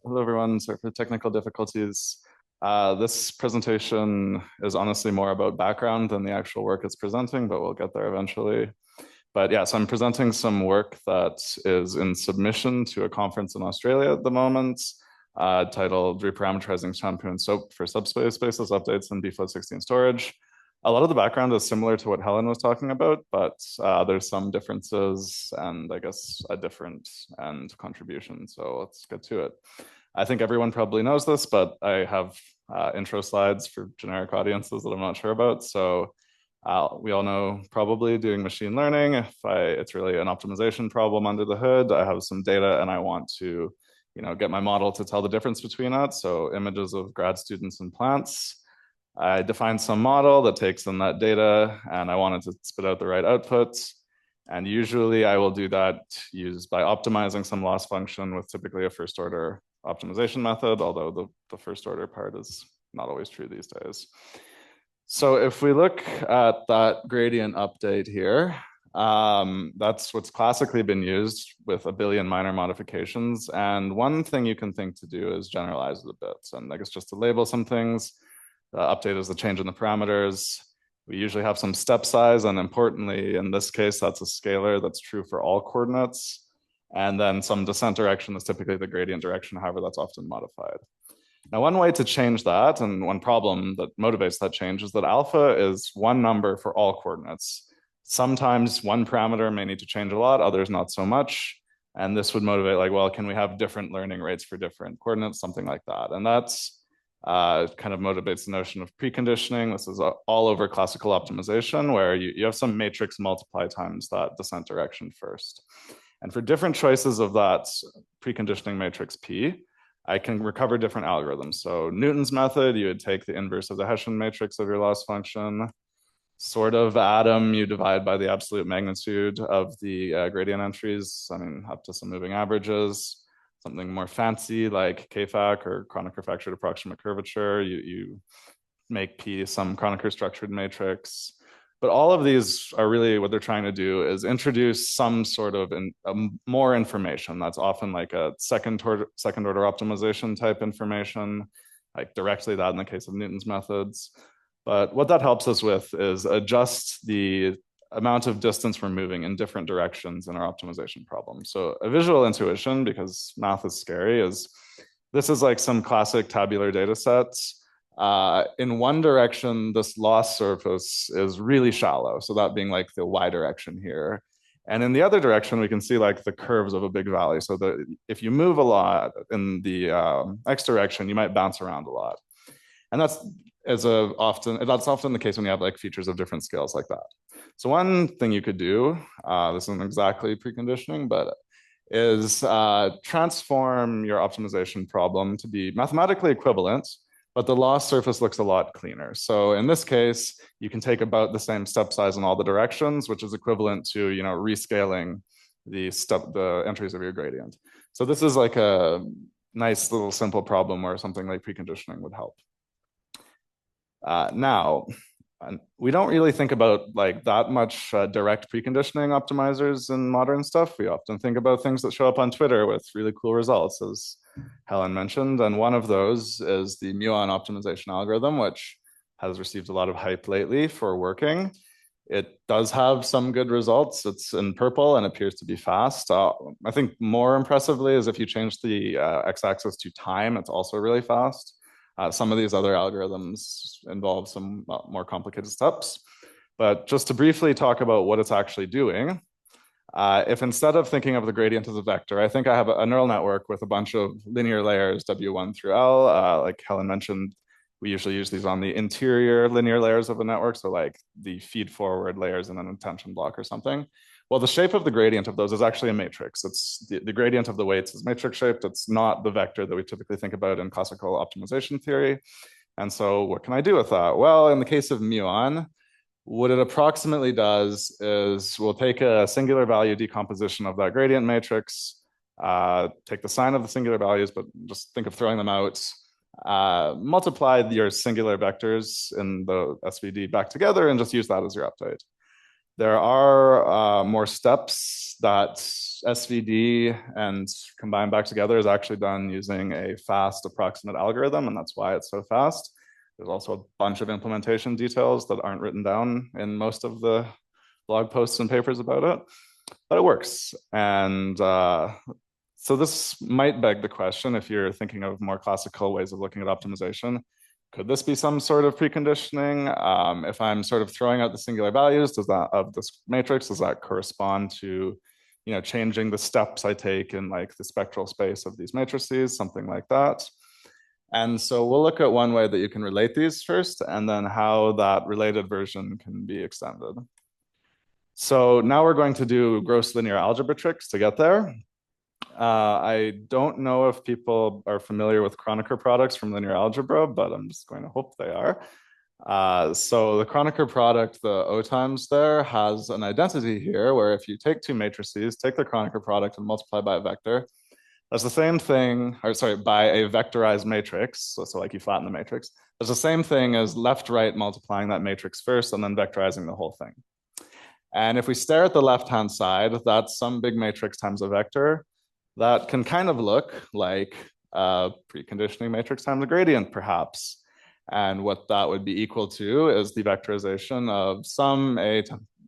Hello, everyone. Sorry for technical difficulties. This presentation is honestly more about background than the actual work it's presenting, but we'll get there eventually. But yeah, so I'm presenting some work that is in submission to a conference in Australia at the moment, titled Reparametrizing Shampoo and SOAP for Subspace basis updates in BFloat16 storage. A lot of the background is similar to what Helen was talking about, but there's some differences and I guess a different end contribution. So let's get to it. I think everyone probably knows this, but I have intro slides for generic audiences that I'm not sure about. So we all know probably doing machine learning, it's really an optimization problem under the hood. I have some data and I want to get my model to tell the difference between that. So images of grad students and plants. I define some model that takes in that data and I wanted to spit out the right outputs. And usually I will do that by optimizing some loss function with typically a first order optimization method, although the first order part is not always true these days. So if we look at that gradient update here, that's what's classically been used with a billion minor modifications. And one thing you can think to do is generalize it a bit. And I guess just to label some things, the update is the change in the parameters. We usually have some step size, and importantly, in this case, that's a scalar that's true for all coordinates. And then some descent direction is typically the gradient direction, however, that's often modified. Now, one way to change that, and one problem that motivates that change, is that alpha is one number for all coordinates. Sometimes one parameter may need to change a lot, others not so much. And this would motivate, like, well, can we have different learning rates for different coordinates, something like that. And that's kind of motivates the notion of preconditioning. This is all over classical optimization, where you have some matrix multiply times that descent direction first. And for different choices of that preconditioning matrix P, I can recover different algorithms. So Newton's method, you would take the inverse of the Hessian matrix of your loss function. Sort of Adam, you divide by the absolute magnitude of the gradient entries, up to some moving averages. Something more fancy like KFAC or Kronecker factored approximate curvature, you make P some Kronecker structured matrix. But all of these are really what they're trying to do is introduce some sort of more information. That's often like a second order optimization type information, like directly that in the case of Newton's methods. But what that helps us with is adjust the amount of distance we're moving in different directions in our optimization problem. So a visual intuition, because math is scary, is this is like some classic tabular data sets. In one direction, this loss surface is really shallow. So that being like the y direction here. And in the other direction, we can see like the curves of a big valley. So that if you move a lot in the x direction, you might bounce around a lot. And that's often the case when you have like features of different scales like that. So one thing you could do, this isn't exactly preconditioning, but is transform your optimization problem to be mathematically equivalent, but the loss surface looks a lot cleaner. So in this case, you can take about the same step size in all the directions, which is equivalent to rescaling the entries of your gradient. So this is like a nice little simple problem where something like preconditioning would help. Now, we don't really think about like that much direct preconditioning optimizers in modern stuff. We often think about things that show up on Twitter with really cool results, as Helen mentioned. And one of those is the muon optimization algorithm, which has received a lot of hype lately for working. It does have some good results. It's in purple and appears to be fast. I think more impressively is if you change the x-axis to time, it's also really fast. Some of these other algorithms involve some more complicated steps. But just to briefly talk about what it's actually doing, if instead of thinking of the gradient as a vector, I think I have a neural network with a bunch of linear layers, W1 through L. Like Helen mentioned, we usually use these on the interior linear layers of a network, so like the feed forward layers in an attention block or something. Well, the shape of the gradient of those is actually a matrix. It's the gradient of the weights is matrix shaped. It's not the vector that we typically think about in classical optimization theory. And so what can I do with that? Well, in the case of muon, what it approximately does is we'll take a singular value decomposition of that gradient matrix, take the sign of the singular values, but just think of throwing them out, multiply your singular vectors in the SVD back together and just use that as your update. There are more steps that SVD and combine back together is actually done using a fast approximate algorithm, and that's why it's so fast. There's also a bunch of implementation details that aren't written down in most of the blog posts and papers about it, but it works. And so this might beg the question, if you're thinking of more classical ways of looking at optimization, could this be some sort of preconditioning? If I'm sort of throwing out the singular values, of this matrix, does that correspond to, changing the steps I take in like the spectral space of these matrices, something like that? And so we'll look at one way that you can relate these first, and then how that related version can be extended. So now we're going to do gross linear algebra tricks to get there. I don't know if people are familiar with Kronecker products from linear algebra, but I'm just going to hope they are. So the Kronecker product, the O times there, has an identity here where if you take two matrices, take the Kronecker product and multiply by a vector, that's the same thing, or sorry, by a vectorized matrix. So like you flatten the matrix. It's the same thing as left-right multiplying that matrix first and then vectorizing the whole thing. And if we stare at the left-hand side, that's some big matrix times a vector. That can kind of look like a preconditioning matrix times a gradient, perhaps. And what that would be equal to is the vectorization of some A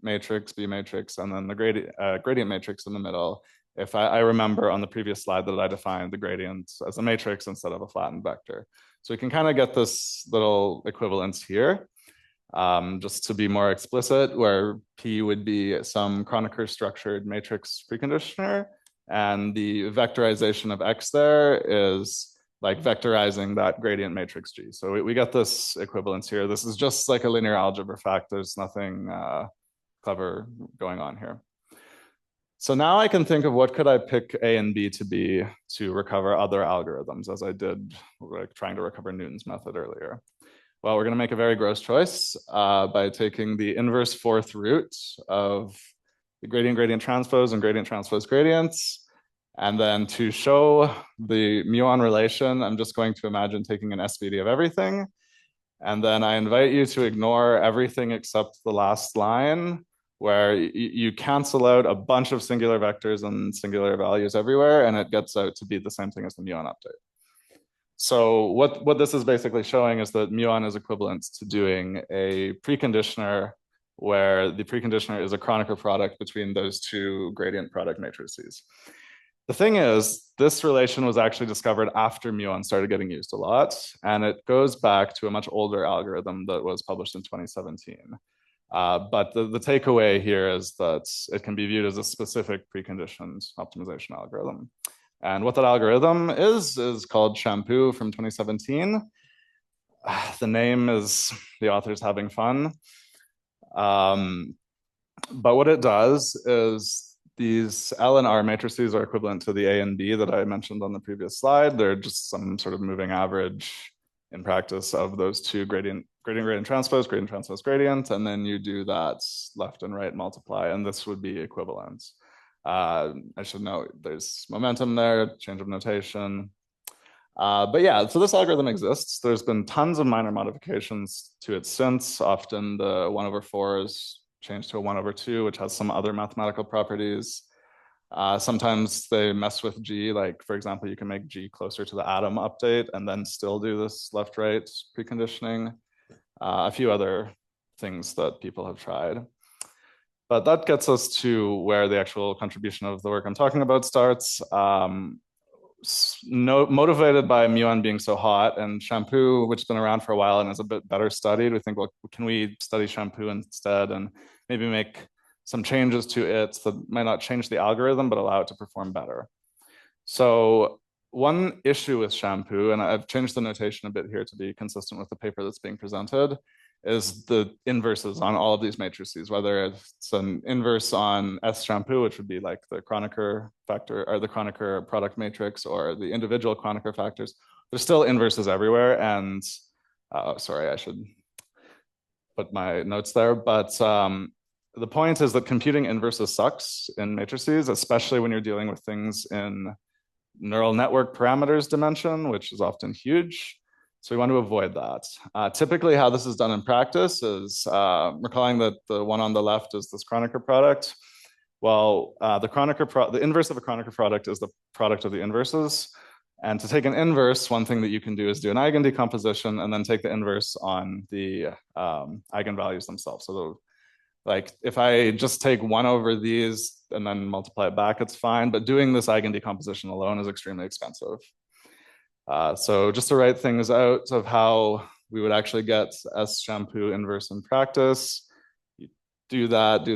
matrix, B matrix, and then the gradient matrix in the middle. If I remember on the previous slide that I defined the gradient as a matrix instead of a flattened vector. So we can kind of get this little equivalence here. Just to be more explicit, where P would be some Kronecker structured matrix preconditioner, and the vectorization of X there is like vectorizing that gradient matrix G. So we get this equivalence here. This is just like a linear algebra fact. There's nothing clever going on here. So now I can think of what could I pick A and B to be to recover other algorithms, as I did like trying to recover Newton's method earlier. Well, we're going to make a very gross choice by taking the inverse fourth root of the gradient transpose and gradient transpose gradients. And then to show the muon relation, I'm just going to imagine taking an SVD of everything. And then I invite you to ignore everything except the last line, where you cancel out a bunch of singular vectors and singular values everywhere, and it gets out to be the same thing as the muon update. So what this is basically showing is that muon is equivalent to doing a preconditioner where the preconditioner is a Kronecker product between those two gradient product matrices. The thing is, this relation was actually discovered after muon started getting used a lot, and it goes back to a much older algorithm that was published in 2017. But the takeaway here is that it can be viewed as a specific preconditioned optimization algorithm. And what that algorithm is called Shampoo from 2017. The name is the author's having fun. But what it does is these L and R matrices are equivalent to the A and B that I mentioned on the previous slide. They're just some sort of moving average in practice of those two gradient transpose, gradient, and then you do that left and right multiply, and this would be equivalent. I should note there's momentum there, change of notation. But yeah, so this algorithm exists. There's been tons of minor modifications to it since. Often the 1/4 is changed to a 1/2, which has some other mathematical properties. Sometimes they mess with G, like for example, you can make G closer to the atom update and then still do this left-right preconditioning. A few other things that people have tried. But that gets us to where the actual contribution of the work I'm talking about starts. Motivated by muon being so hot and Shampoo, which has been around for a while and is a bit better studied, we think, well, can we study Shampoo instead and maybe make some changes to it that might not change the algorithm, but allow it to perform better. So one issue with Shampoo, and I've changed the notation a bit here to be consistent with the paper that's being presented, is the inverses on all of these matrices, whether it's an inverse on S Shampoo, which would be like the Kronecker factor or the Kronecker product matrix, or the individual Kronecker factors. There's still inverses everywhere. And sorry, I should put my notes there. But the point is that computing inverses sucks in matrices, especially when you're dealing with things in neural network parameters dimension, which is often huge. So we want to avoid that. Typically, how this is done in practice is recalling that the one on the left is this Kronecker product. Well, the inverse of a Kronecker product is the product of the inverses. And to take an inverse, one thing that you can do is do an eigen decomposition and then take the inverse on the eigenvalues themselves. So like if I just take 1 over these and then multiply it back, it's fine. But doing this eigen decomposition alone is extremely expensive. So just to write things out of how we would actually get S-shampoo inverse in practice, you do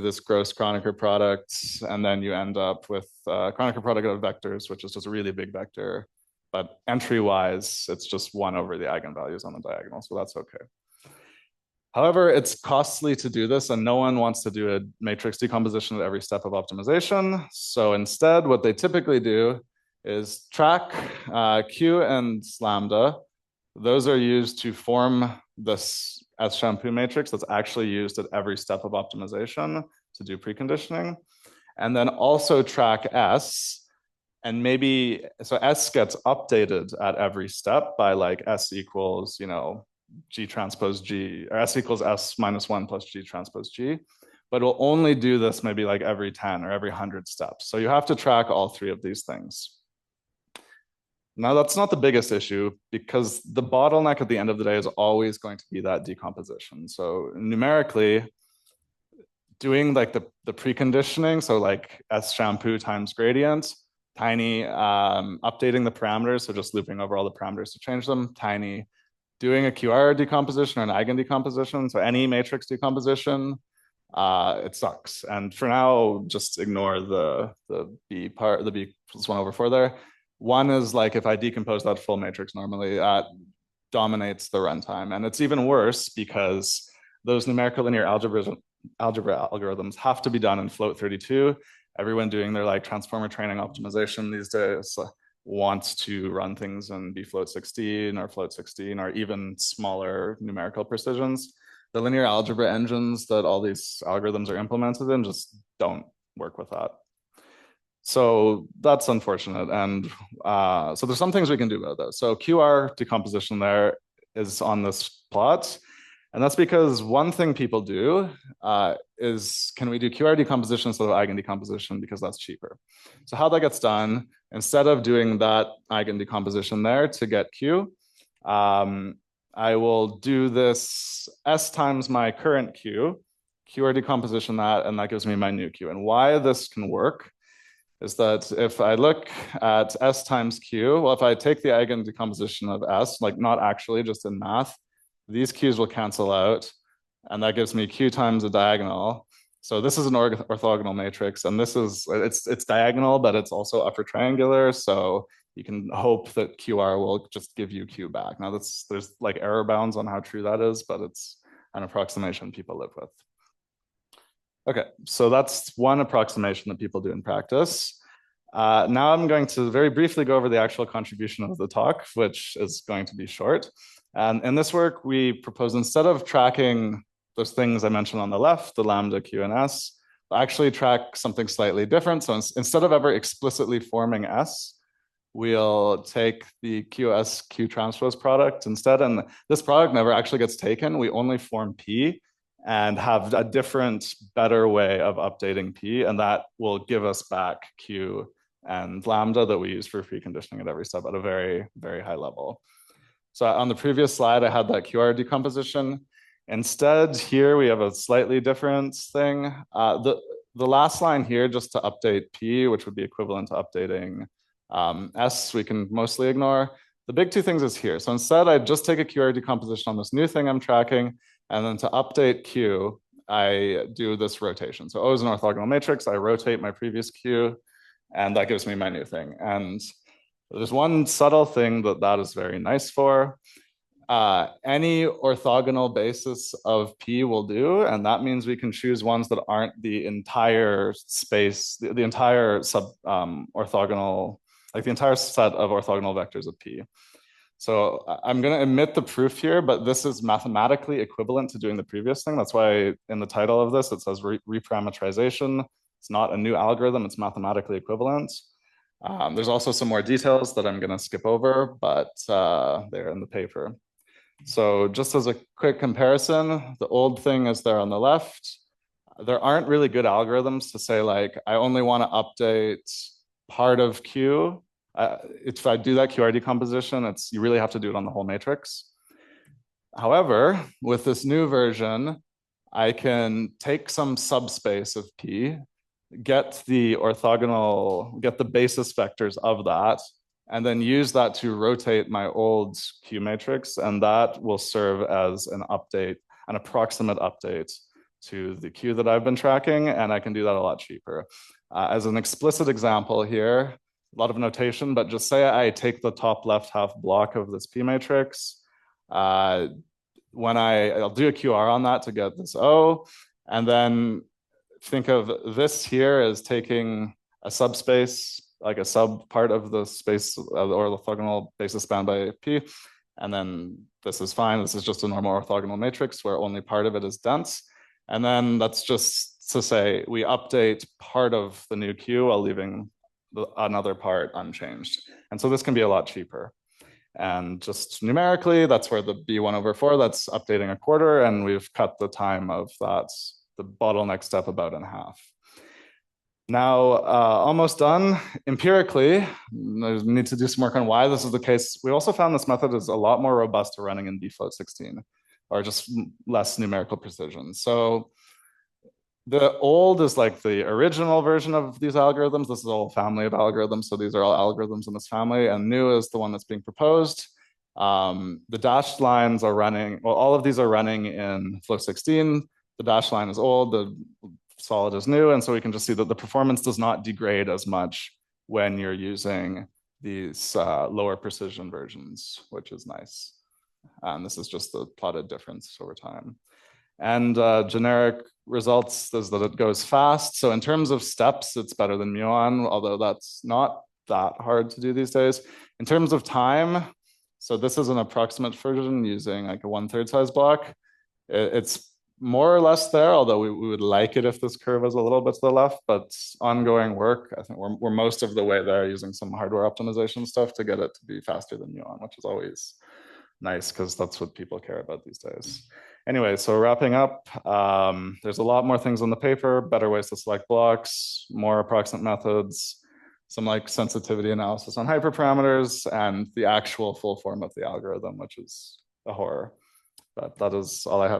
this gross Kronecker product, and then you end up with Kronecker product of vectors, which is just a really big vector. But entry-wise, it's just 1 over the eigenvalues on the diagonal, so that's okay. However, it's costly to do this, and no one wants to do a matrix decomposition at every step of optimization. So instead, what they typically do is track Q and lambda. Those are used to form this S-shampoo matrix that's actually used at every step of optimization to do preconditioning. And then also track S. And maybe, so S gets updated at every step by like S equals, G transpose G, or S equals S minus 1 plus G transpose G. But it'll only do this maybe like every 10 or every 100 steps. So you have to track all 3 of these things. Now, that's not the biggest issue because the bottleneck at the end of the day is always going to be that decomposition. So numerically, doing like the preconditioning, so like S shampoo times gradient, tiny, updating the parameters, so just looping over all the parameters to change them, tiny, doing a QR decomposition or an eigen decomposition, so any matrix decomposition, it sucks. And for now, just ignore the B part, the B plus 1 over 4 there. One is like if I decompose that full matrix normally, that dominates the runtime. And it's even worse because those numerical linear algebra algorithms have to be done in BFloat32. Everyone doing their like transformer training optimization these days wants to run things in BFloat16 or Float16 or even smaller numerical precisions. The linear algebra engines that all these algorithms are implemented in just don't work with that. So that's unfortunate. And so there's some things we can do about that. So QR decomposition there is on this plot. And that's because one thing people do is, can we do QR decomposition instead of eigen decomposition because that's cheaper? So how that gets done, instead of doing that eigen decomposition there to get Q, I will do this S times my current Q, QR decomposition that, and that gives me my new Q. And why this can work is that if I look at S times Q, well, if I take the eigen decomposition of S, like not actually, just in math, these Q's will cancel out, and that gives me Q times a diagonal. So this is an orthogonal matrix, and this is, it's diagonal, but it's also upper triangular, so you can hope that QR will just give you Q back. Now there's like error bounds on how true that is, but it's an approximation people live with. Okay, so that's one approximation that people do in practice. Now I'm going to very briefly go over the actual contribution of the talk, which is going to be short. And in this work, we propose, instead of tracking those things I mentioned on the left, the lambda, Q, and S, we'll actually track something slightly different. So instead of ever explicitly forming S, we'll take the QS Q transpose product instead. And this product never actually gets taken. We only form P and have a different, better way of updating P. And that will give us back Q and lambda that we use for preconditioning at every step at a very, very high level. So on the previous slide, I had that QR decomposition. Instead, here we have a slightly different thing. The last line here, just to update P, which would be equivalent to updating S, we can mostly ignore. The big 2 things is here. So instead, I just take a QR decomposition on this new thing I'm tracking, and then to update Q, I do this rotation. So O is an orthogonal matrix. I rotate my previous Q, and that gives me my new thing. And there's one subtle thing that is very nice for. Any orthogonal basis of P will do, and that means we can choose ones that aren't the entire space, the entire orthogonal, like the entire set of orthogonal vectors of P. So I'm going to omit the proof here, but this is mathematically equivalent to doing the previous thing. That's why in the title of this, it says reparametrization. It's not a new algorithm, it's mathematically equivalent. There's also some more details that I'm going to skip over, but they're in the paper. So just as a quick comparison, the old thing is there on the left. There aren't really good algorithms to say like, I only want to update part of Q. If I do that QR decomposition, you really have to do it on the whole matrix. However, with this new version, I can take some subspace of P, get the basis vectors of that, and then use that to rotate my old Q matrix, and that will serve as an approximate update to the Q that I've been tracking, and I can do that a lot cheaper. As an explicit example here, a lot of notation, but just say I take the top left half block of this P matrix, when I'll do a QR on that to get this O, and then think of this here as taking a subspace, like a sub part of the space or orthogonal basis bound by P, and then this is fine. This is just a normal orthogonal matrix where only part of it is dense. And then that's just to say we update part of the new Q while leaving another part unchanged. And so this can be a lot cheaper. And just numerically, that's where the B1/4, that's updating a quarter, and we've cut the time of that, the bottleneck step, about in half. Now, almost done. Empirically, I need to do some work on why this is the case. We also found this method is a lot more robust to running in BFloat16, or just less numerical precision. So the old is like the original version of these algorithms. This is a whole family of algorithms. So these are all algorithms in this family, and new is the one that's being proposed. The dashed lines are running, well, all of these are running in Float16. The dashed line is old, the solid is new. And so we can just see that the performance does not degrade as much when you're using these lower precision versions, which is nice. And this is just the plotted difference over time. And generic results is that it goes fast. So in terms of steps, it's better than muon, although that's not that hard to do these days. In terms of time, so this is an approximate version using like a 1/3 size block. It's more or less there, although we would like it if this curve was a little bit to the left, but ongoing work, I think we're most of the way there using some hardware optimization stuff to get it to be faster than muon, which is always nice because that's what people care about these days. Anyway, so wrapping up, there's a lot more things on the paper, better ways to select blocks, more approximate methods, some like sensitivity analysis on hyperparameters, and the actual full form of the algorithm, which is a horror. But that is all I have.